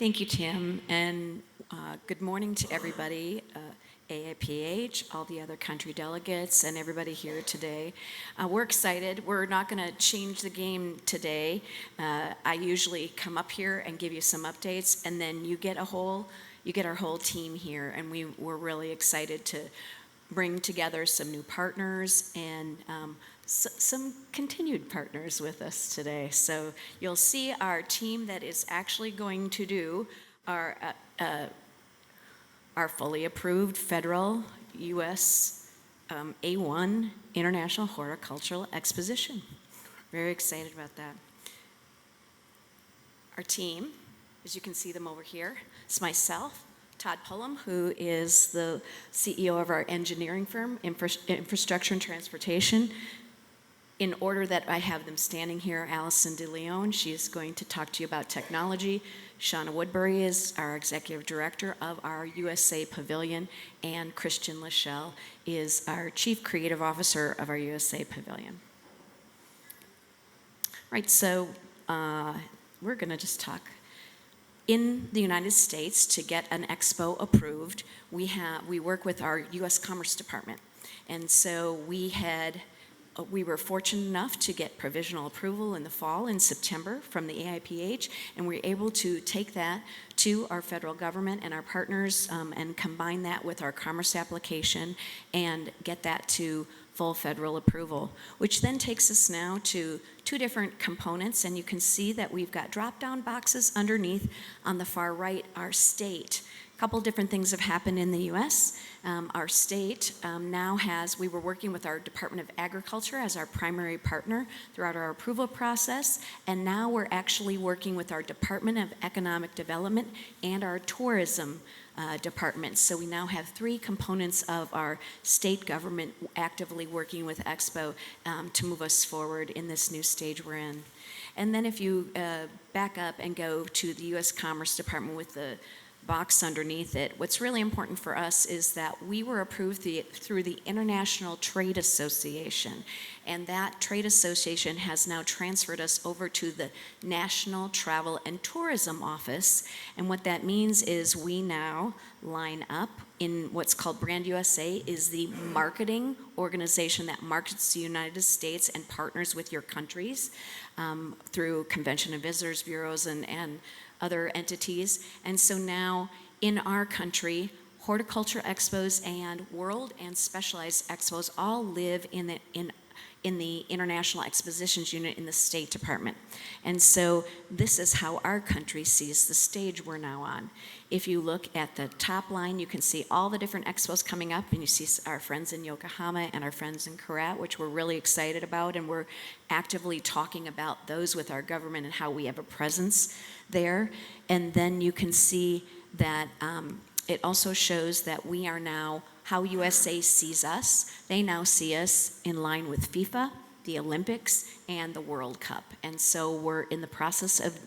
Thank you, Tim, and good morning to everybody, AIPH, all the other country delegates, and everybody here today. We're excited. We're not going to change the game today. I usually come up here and give you some updates, and then you get our whole team here, and we're really excited to bring together some new partners and some continued partners with us today. So you'll see our team that is actually going to do our fully approved federal U.S. A1 International Horticultural Exposition. Very excited about that. Our team, as you can see them over here, it's myself, Todd Pullum, who is the CEO of our engineering firm, Infrastructure and Transportation. In order that I have them standing here, Allison DeLeon, she's going to talk to you about technology. Shauna Woodbury is our executive director of our USA Pavilion, and Christian Lachelle is our chief creative officer of our USA Pavilion. Right, so we're going to just talk. In the United States, to get an Expo approved, we work with our U.S. Commerce Department, and so we were fortunate enough to get provisional approval in the fall, in September, from the AIPH, and we were able to take that to our federal government and our partners and combine that with our commerce application and get that to full federal approval, which then takes us now to two different components, and you can see that we've got drop-down boxes underneath on the far right, our state. A couple different things have happened in the U.S. Our state now we were working with our Department of Agriculture as our primary partner throughout our approval process, and now we're actually working with our Department of Economic Development and our Tourism department. So we now have three components of our state government actively working with Expo to move us forward in this new stage we're in. And then if you back up and go to the U.S. Commerce Department with the box underneath it, what's really important for us is that we were approved through the International Trade Association, and that trade association has now transferred us over to the National Travel and Tourism Office, and what that means is we now line up in what's called Brand USA, is the marketing organization that markets the United States and partners with your countries through convention and visitors bureaus and other entities. And so now in our country, horticulture expos and world and specialized expos all live in the International Expositions Unit in the State Department. And so this is how our country sees the stage we're now on. If you look at the top line, you can see all the different expos coming up, and you see our friends in Yokohama and our friends in Korat, which we're really excited about, and we're actively talking about those with our government and how we have a presence there. And then you can see that it also shows that we are now, how USA sees us. They now see us in line with FIFA, the Olympics, and the World Cup. And so we're in the process of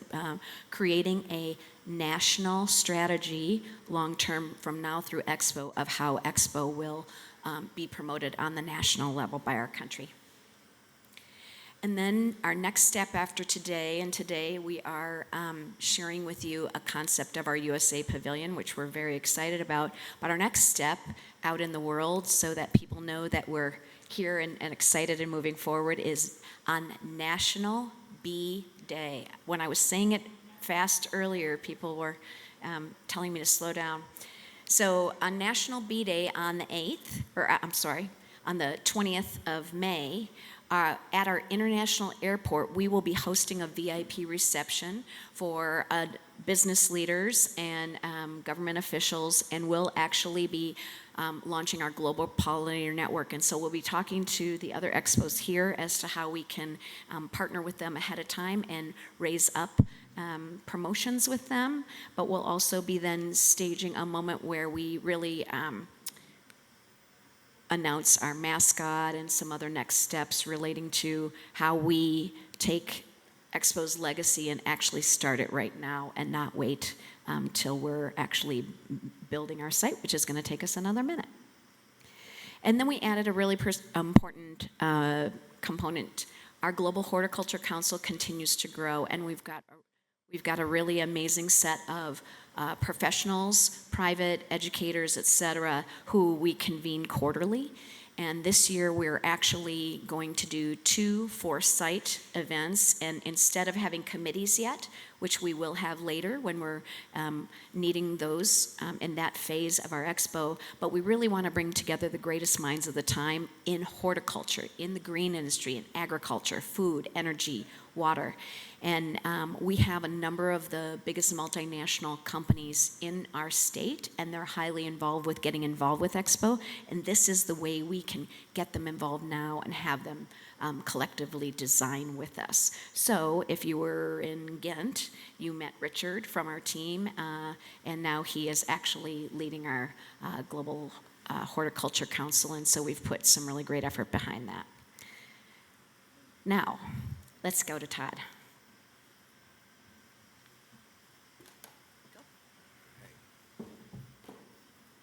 creating a national strategy long-term from now through Expo of how Expo will be promoted on the national level by our country. And then our next step after today, and today we are sharing with you a concept of our USA Pavilion, which we're very excited about. But our next step out in the world, so that people know that we're here and excited and moving forward, is on National Bee Day. When I was saying it fast earlier, people were telling me to slow down. So on National Bee Day on the 20th of May, at our international airport, we will be hosting a VIP reception for business leaders and government officials, and we'll actually be launching our global pollinator network. And so we'll be talking to the other expos here as to how we can partner with them ahead of time and raise up promotions with them. But we'll also be then staging a moment where we really announce our mascot and some other next steps relating to how we take Expo's legacy and actually start it right now and not wait till we're actually building our site, which is going to take us another minute. And then we added a really important component. Our Global Horticulture Council continues to grow, and we've got We've got a really amazing set of professionals, private educators, et cetera, who we convene quarterly. And this year we're actually going to do 2 foresight events, and instead of having committees yet, which we will have later when we're needing those in that phase of our expo, but we really want to bring together the greatest minds of the time in horticulture, in the green industry, in agriculture, food, energy, water. And we have a number of the biggest multinational companies in our state, and they're highly involved with getting involved with Expo. And this is the way we can get them involved now and have them collectively design with us. So if you were in Ghent, you met Richard from our team, and now he is actually leading our Global Horticulture Council, and so we've put some really great effort behind that. Now, let's go to Todd.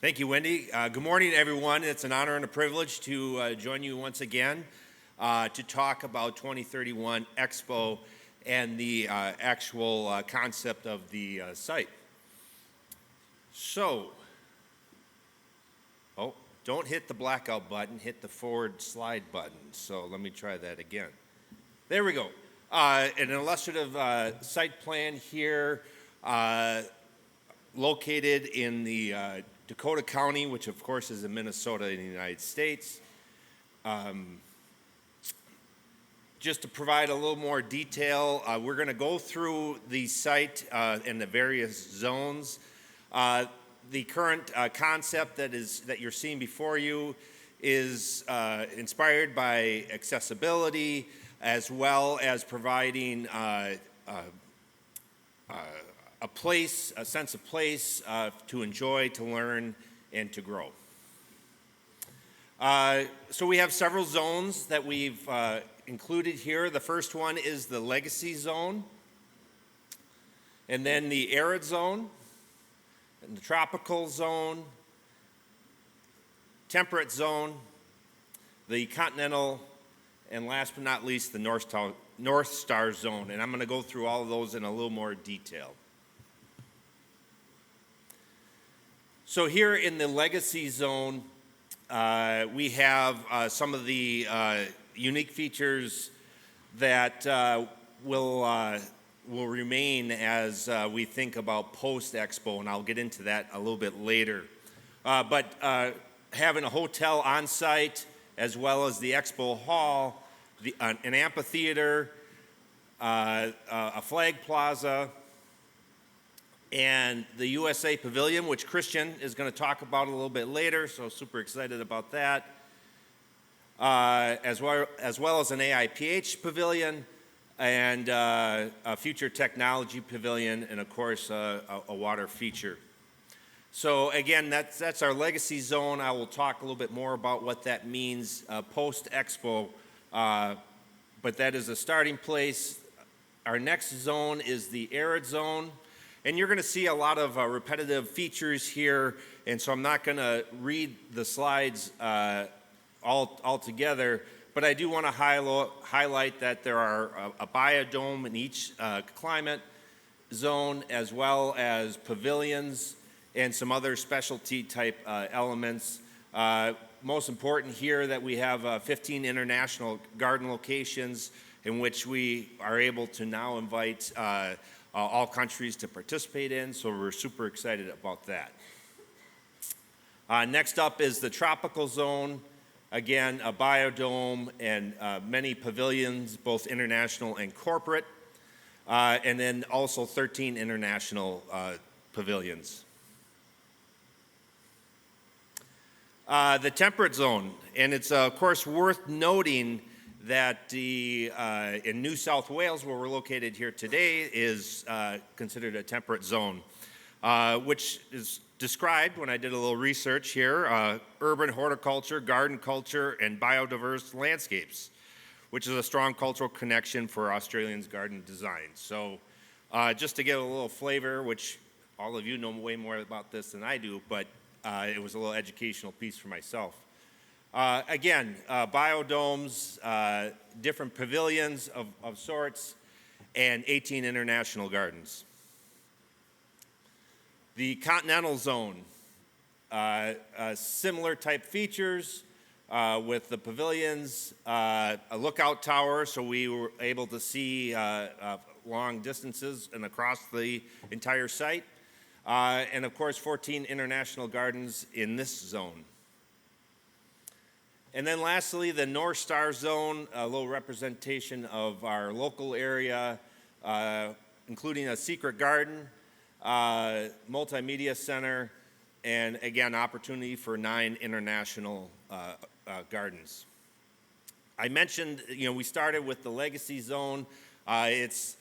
Thank you, Wendy. Good morning, everyone. It's an honor and a privilege to join you once again to talk about 2031 Expo and the actual concept of the site. So, don't hit the blackout button, hit the forward slide button. So let me try that again. There we go. An illustrative site plan here located in the Dakota County, which of course is in Minnesota in the United States. Just to provide a little more detail, we're going to go through the site and the various zones. The current concept that you're seeing before you is inspired by accessibility, as well as providing a sense of place to enjoy, to learn, and to grow. So we have several zones that we've included here. The first one is the legacy zone, and then the arid zone, and the tropical zone, temperate zone, the continental, and last but not least, the North Star zone. And I'm going to go through all of those in a little more detail. So here in the legacy zone, we have some of the unique features that will remain as we think about post-Expo, and I'll get into that a little bit later. But having a hotel on site, as well as the Expo Hall, an amphitheater, a flag plaza, and the USA Pavilion, which Christian is going to talk about a little bit later, so super excited about that, as well as an AIPH Pavilion, and a future technology pavilion, and of course a water feature. So again, that's our legacy zone. I will talk a little bit more about what that means post-Expo, but that is a starting place. Our next zone is the arid zone, and you're going to see a lot of repetitive features here, and so I'm not going to read the slides all together, but I do want to highlight that there are a biodome in each climate zone, as well as pavilions and some other specialty type elements. Most important here that we have 15 international garden locations in which we are able to now invite all countries to participate in, so we're super excited about that. Next up is the tropical zone. Again, a biodome and many pavilions, both international and corporate, and then also 13 international pavilions. The temperate zone, and it's of course worth noting that in New South Wales, where we're located here today, is considered a temperate zone, which is described, when I did a little research here, urban horticulture, garden culture, and biodiverse landscapes, which is a strong cultural connection for Australians' garden design. So just to get a little flavor, which all of you know way more about this than I do, but it was a little educational piece for myself. Again, biodomes, different pavilions of sorts, and 18 international gardens. The Continental Zone, similar type features with the pavilions, a lookout tower, so we were able to see long distances and across the entire site, and of course 14 international gardens in this zone. And then lastly, the North Star Zone, a little representation of our local area, including a secret garden, multimedia center, and again, opportunity for 9 international gardens. I mentioned, we started with the legacy zone. It's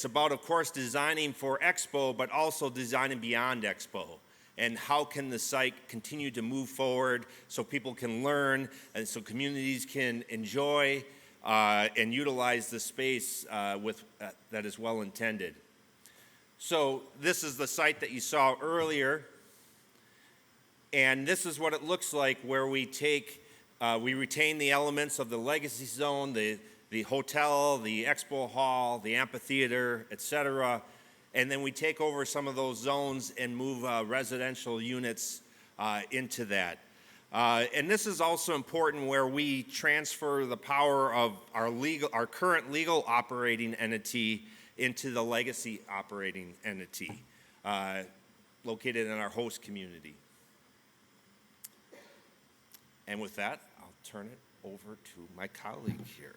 about, of course, designing for Expo, but also designing beyond Expo. And how can the site continue to move forward so people can learn and so communities can enjoy and utilize the space that is well intended. So this is the site that you saw earlier. And this is what it looks like where we retain the elements of the legacy zone, the hotel, the expo hall, the amphitheater, etc. And then we take over some of those zones and move residential units into that. And this is also important where we transfer the power of our current legal operating entity into the legacy operating entity located in our host community. And with that, I'll turn it over to my colleague here.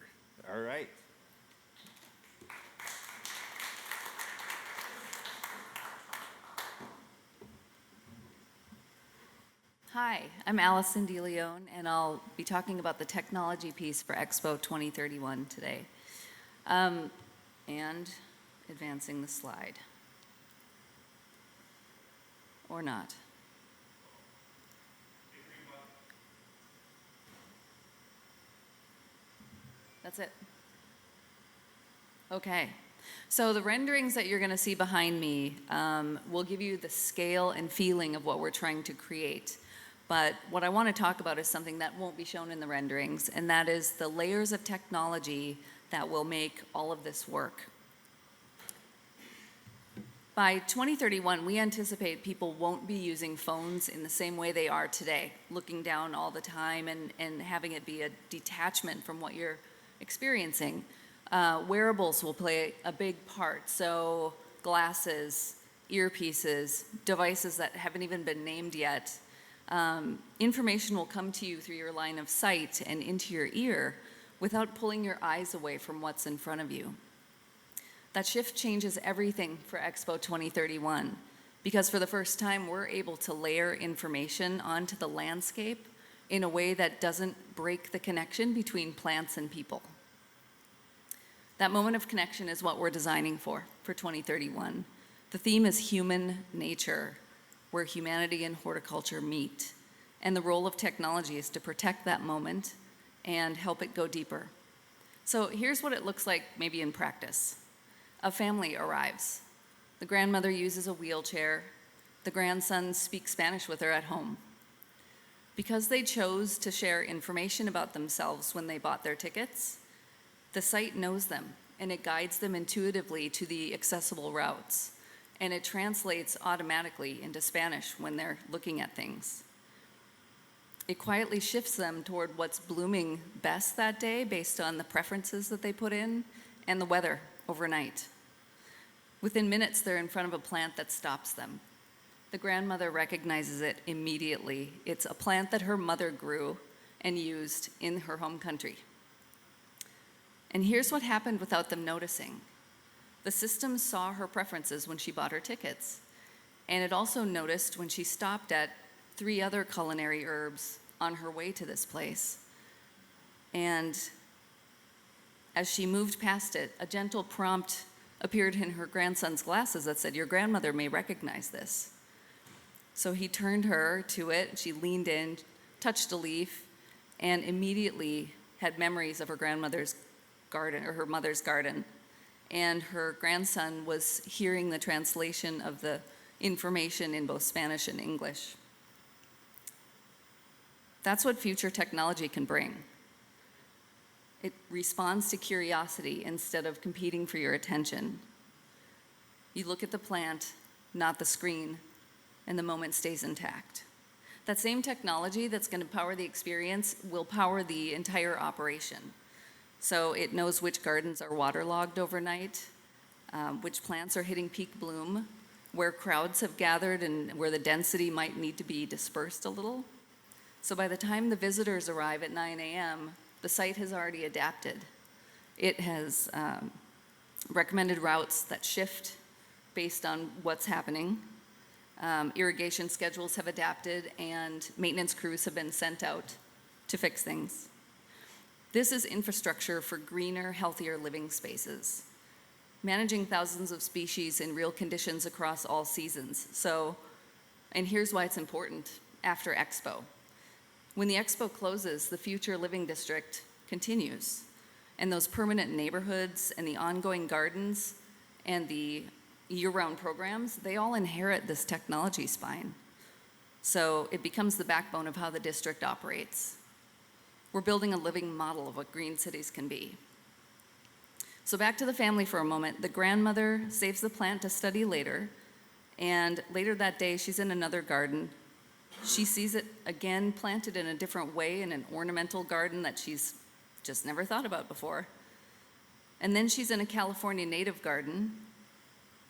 All right. Hi, I'm Allison DeLeon, and I'll be talking about the technology piece for Expo 2031 today. And advancing the slide. Or not. That's it. Okay. So the renderings that you're going to see behind me will give you the scale and feeling of what we're trying to create. But what I want to talk about is something that won't be shown in the renderings, and that is the layers of technology that will make all of this work. By 2031, we anticipate people won't be using phones in the same way they are today, looking down all the time and having it be a detachment from what you're experiencing. Wearables will play a big part, so glasses, earpieces, devices that haven't even been named yet. Information will come to you through your line of sight and into your ear without pulling your eyes away from what's in front of you. That shift changes everything for Expo 2031 because for the first time we're able to layer information onto the landscape in a way that doesn't break the connection between plants and people. That moment of connection is what we're designing for 2031. The theme is human nature, where humanity and horticulture meet. And the role of technology is to protect that moment and help it go deeper. So here's what it looks like maybe in practice. A family arrives. The grandmother uses a wheelchair. The grandson speaks Spanish with her at home. Because they chose to share information about themselves when they bought their tickets, the site knows them and it guides them intuitively to the accessible routes. And it translates automatically into Spanish when they're looking at things. It quietly shifts them toward what's blooming best that day based on the preferences that they put in and the weather overnight. Within minutes, they're in front of a plant that stops them. The grandmother recognizes it immediately. It's a plant that her mother grew and used in her home country. And here's what happened without them noticing. The system saw her preferences when she bought her tickets, and it also noticed when she stopped at 3 other culinary herbs on her way to this place. And as she moved past it, a gentle prompt appeared in her grandson's glasses that said, "Your grandmother may recognize this." So he turned her to it, she leaned in, touched a leaf, and immediately had memories of her grandmother's garden, or her mother's garden. And her grandson was hearing the translation of the information in both Spanish and English. That's what future technology can bring. It responds to curiosity instead of competing for your attention. You look at the plant, not the screen, and the moment stays intact. That same technology that's going to power the experience will power the entire operation. So it knows which gardens are waterlogged overnight, which plants are hitting peak bloom, where crowds have gathered and where the density might need to be dispersed a little. So by the time the visitors arrive at 9 a.m., the site has already adapted. It has recommended routes that shift based on what's happening. Irrigation schedules have adapted, and maintenance crews have been sent out to fix things. This is infrastructure for greener, healthier living spaces, managing thousands of species in real conditions across all seasons. And here's why it's important after Expo. When the Expo closes, the future living district continues, and those permanent neighborhoods and the ongoing gardens and the year-round programs, they all inherit this technology spine. So it becomes the backbone of how the district operates. We're building a living model of what green cities can be. So back to the family for a moment. The grandmother saves the plant to study later, and later that day, she's in another garden. She sees it again planted in a different way in an ornamental garden that she's just never thought about before. And then she's in a California native garden,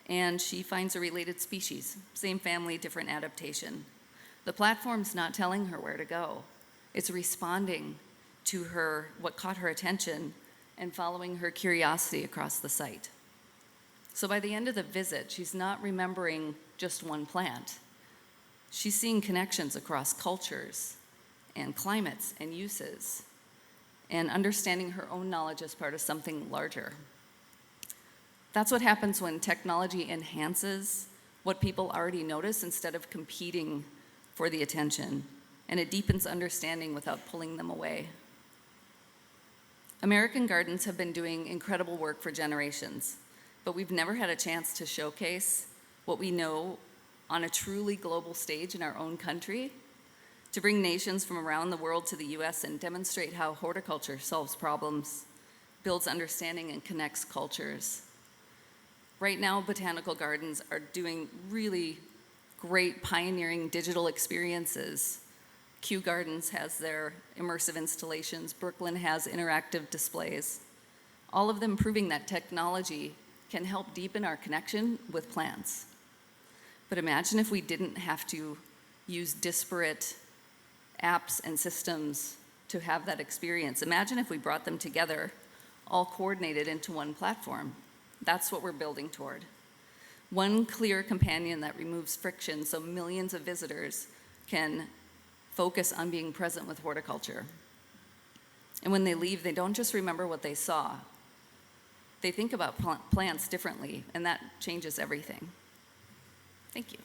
and she finds a related species. Same family, different adaptation. The platform's not telling her where to go. It's responding to her, what caught her attention, and following her curiosity across the site. So by the end of the visit, she's not remembering just one plant. She's seeing connections across cultures and climates and uses, and understanding her own knowledge as part of something larger. That's what happens when technology enhances what people already notice instead of competing for the attention, and it deepens understanding without pulling them away. American gardens have been doing incredible work for generations, but we've never had a chance to showcase what we know on a truly global stage in our own country, to bring nations from around the world to the US and demonstrate how horticulture solves problems, builds understanding, and connects cultures. Right now, botanical gardens are doing really great pioneering digital experiences. Kew Gardens has their immersive installations. Brooklyn has interactive displays. All of them proving that technology can help deepen our connection with plants. But imagine if we didn't have to use disparate apps and systems to have that experience. Imagine if we brought them together, all coordinated into one platform. That's what we're building toward. One clear companion that removes friction so millions of visitors can focus on being present with horticulture. And when they leave, they don't just remember what they saw. They think about plants differently, and that changes everything. Thank you.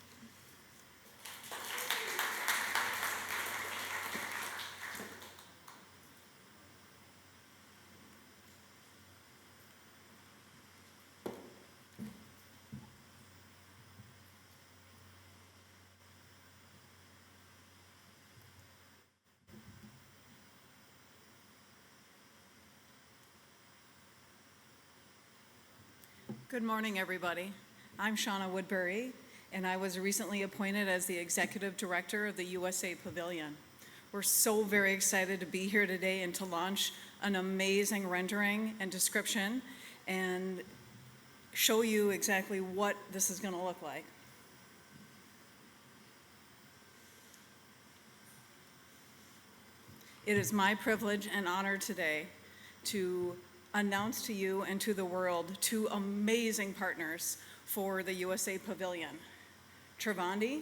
Good morning, everybody. I'm Shauna Woodbury, and I was recently appointed as the Executive Director of the USA Pavilion. We're so very excited to be here today and to launch an amazing rendering and description and show you exactly what this is going to look like. It is my privilege and honor today to announce to you and to the world two amazing partners for the USA Pavilion, Trivandi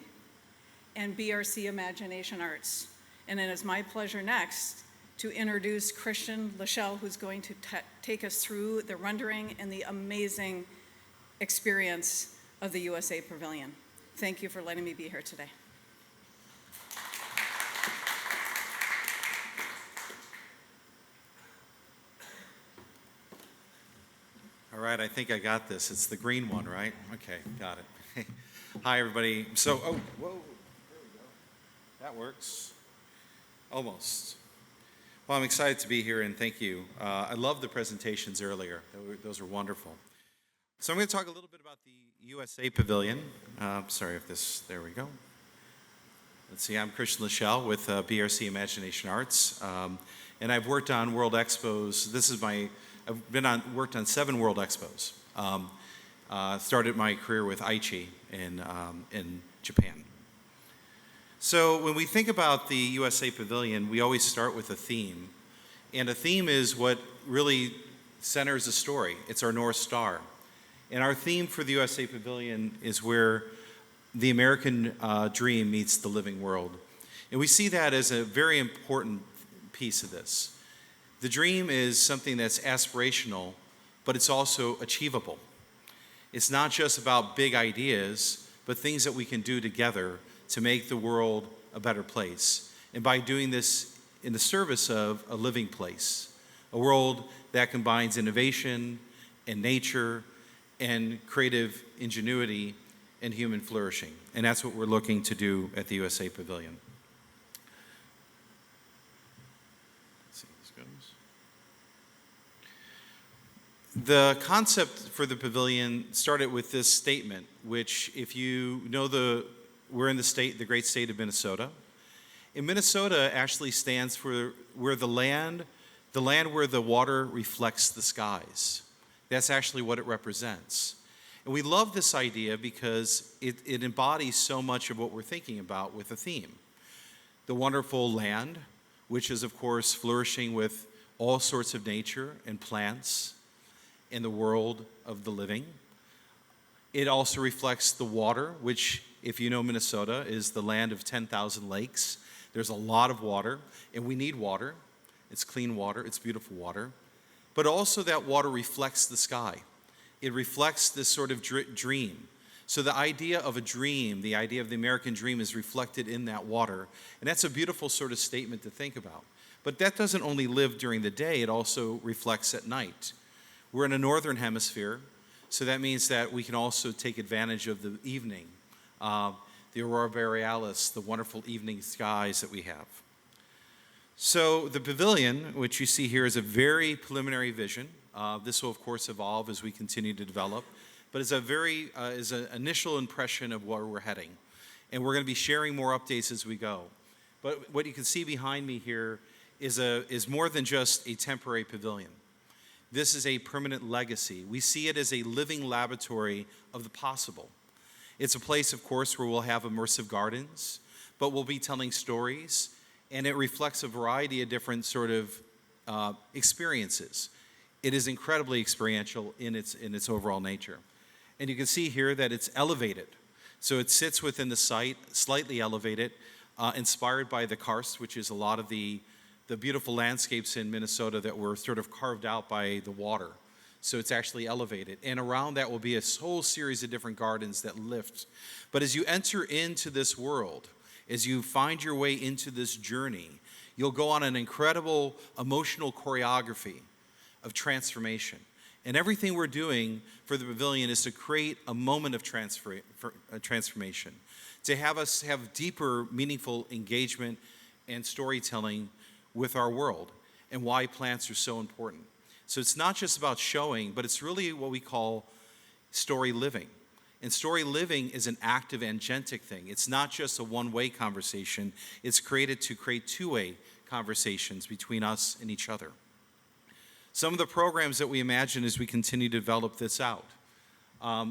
and BRC Imagination Arts. And it is my pleasure next to introduce Christian Lachelle, who's going to take us through the rendering and the amazing experience of the USA Pavilion. Thank you for letting me be here today. All right, I think I got this. It's the green one, right? Okay, got it. Hi, everybody. So, whoa, there we go. That works. Almost. Well, I'm excited to be here, and thank you. I love the presentations earlier. Those were wonderful. So I'm going to talk a little bit about the USA Pavilion. Sorry if this, there we go. Let's see, I'm Christian Lachelle with BRC Imagination Arts, and I've worked on World Expos. Worked on 7 World Expos. Started my career with Aichi in Japan. So when we think about the USA Pavilion, we always start with a theme. And a theme is what really centers a story. It's our North Star. And our theme for the USA Pavilion is where the American dream meets the living world. And we see that as a very important piece of this. The dream is something that's aspirational, but it's also achievable. It's not just about big ideas, but things that we can do together to make the world a better place. And by doing this in the service of a living place, a world that combines innovation and nature and creative ingenuity and human flourishing. And that's what we're looking to do at the USA Pavilion. Let's see how this goes. The concept for the pavilion started with this statement, which if you know we're in the great state of Minnesota. And Minnesota actually stands for where the land where the water reflects the skies. That's actually what it represents. And we love this idea because it embodies so much of what we're thinking about with a theme. The wonderful land, which is of course flourishing with all sorts of nature and plants in the world of the living. It also reflects the water, which, if you know Minnesota, is the land of 10,000 lakes. There's a lot of water, and we need water. It's clean water, it's beautiful water. But also that water reflects the sky. It reflects this sort of dream. So the idea of a dream, the idea of the American dream is reflected in that water. And that's a beautiful sort of statement to think about. But that doesn't only live during the day, it also reflects at night. We're in a northern hemisphere, so that means that we can also take advantage of the evening, the aurora borealis, the wonderful evening skies that we have. So the pavilion, which you see here, is a very preliminary vision. This will, of course, evolve as we continue to develop, but it's an initial impression of where we're heading. And we're going to be sharing more updates as we go. But what you can see behind me here is more than just a temporary pavilion. This is a permanent legacy. We see it as a living laboratory of the possible. It's a place, of course, where we'll have immersive gardens, but we'll be telling stories, and it reflects a variety of different sort of experiences. It is incredibly experiential in its overall nature. And you can see here that it's elevated. So it sits within the site, slightly elevated, inspired by the karst, which is a lot of the beautiful landscapes in Minnesota that were sort of carved out by the water. So it's actually elevated. And around that will be a whole series of different gardens that lift. But as you enter into this world, as you find your way into this journey, you'll go on an incredible emotional choreography of transformation. And everything we're doing for the pavilion is to create a moment of transformation, to have us have deeper, meaningful engagement and storytelling with our world and why plants are so important. So it's not just about showing, but it's really what we call story living. And story living is an active agentic thing. It's not just a one-way conversation. It's created to create two-way conversations between us and each other. Some of the programs that we imagine as we continue to develop this out.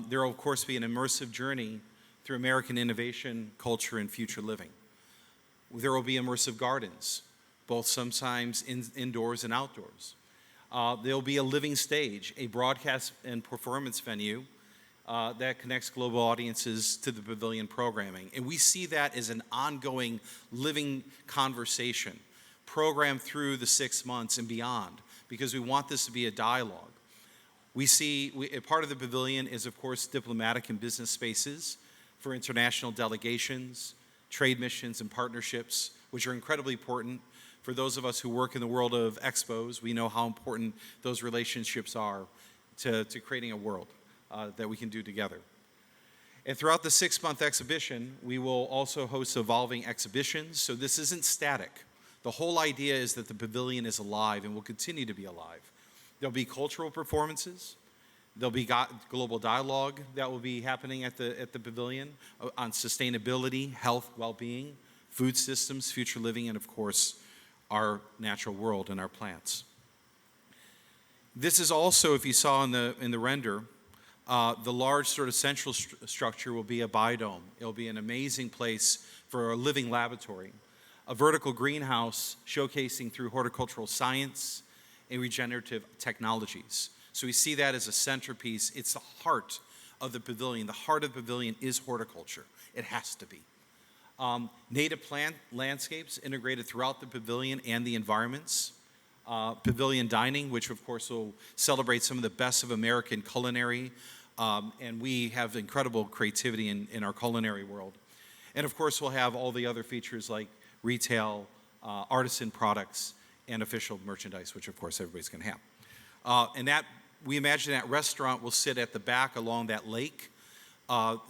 There will, of course, be an immersive journey through American innovation, culture, and future living. There will be immersive gardens, both sometimes indoors and outdoors. There will be a living stage, a broadcast and performance venue that connects global audiences to the pavilion programming. And we see that as an ongoing living conversation programmed through the 6 months and beyond, because we want this to be a dialogue. A part of the pavilion is, of course, diplomatic and business spaces for international delegations, trade missions, and partnerships, which are incredibly important. For those of us who work in the world of expos, we know how important those relationships are to creating a world that we can do together. And throughout the 6-month exhibition, we will also host evolving exhibitions. So this isn't static. The whole idea is that the pavilion is alive and will continue to be alive. There'll be cultural performances. There'll be global dialogue that will be happening at the pavilion on sustainability, health, well-being, food systems, future living, and of course, our natural world and our plants. This is also, if you saw in the render, the large sort of central structure will be a biodome. It'll be an amazing place for a living laboratory, a vertical greenhouse showcasing through horticultural science and regenerative technologies. So we see that as a centerpiece. It's the heart of the pavilion. The heart of the pavilion is horticulture. It has to be. Native plant landscapes integrated throughout the pavilion and the environments. Pavilion dining, which of course will celebrate some of the best of American culinary, and we have incredible creativity in our culinary world. And of course we'll have all the other features like retail, artisan products, and official merchandise, which of course everybody's going to have. And that, we imagine that restaurant will sit at the back along that lake.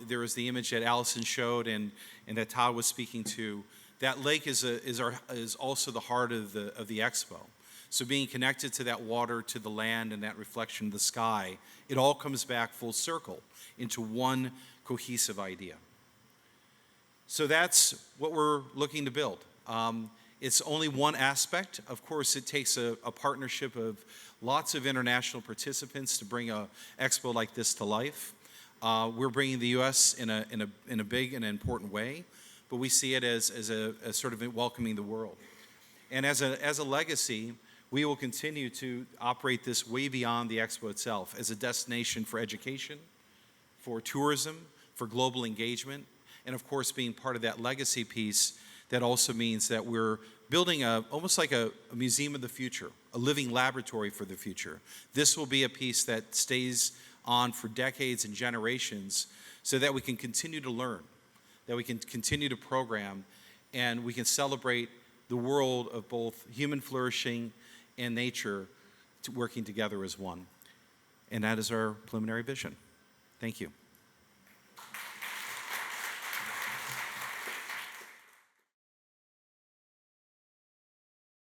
There is the image that Allison showed and that Todd was speaking to. That lake is also the heart of the Expo. So being connected to that water, to the land, and that reflection of the sky, it all comes back full circle into one cohesive idea. So that's what we're looking to build. It's only one aspect. Of course, it takes a partnership of lots of international participants to bring an expo like this to life. We're bringing the U.S. in a big and important way, but we see it as sort of welcoming the world. And as a legacy, we will continue to operate this way beyond the expo itself as a destination for education, for tourism, for global engagement, and of course being part of that legacy piece. That also means that we're building almost like a museum of the future, a living laboratory for the future. This will be a piece that stays on for decades and generations so that we can continue to learn, that we can continue to program, and we can celebrate the world of both human flourishing and nature working together as one. And that is our preliminary vision. Thank you.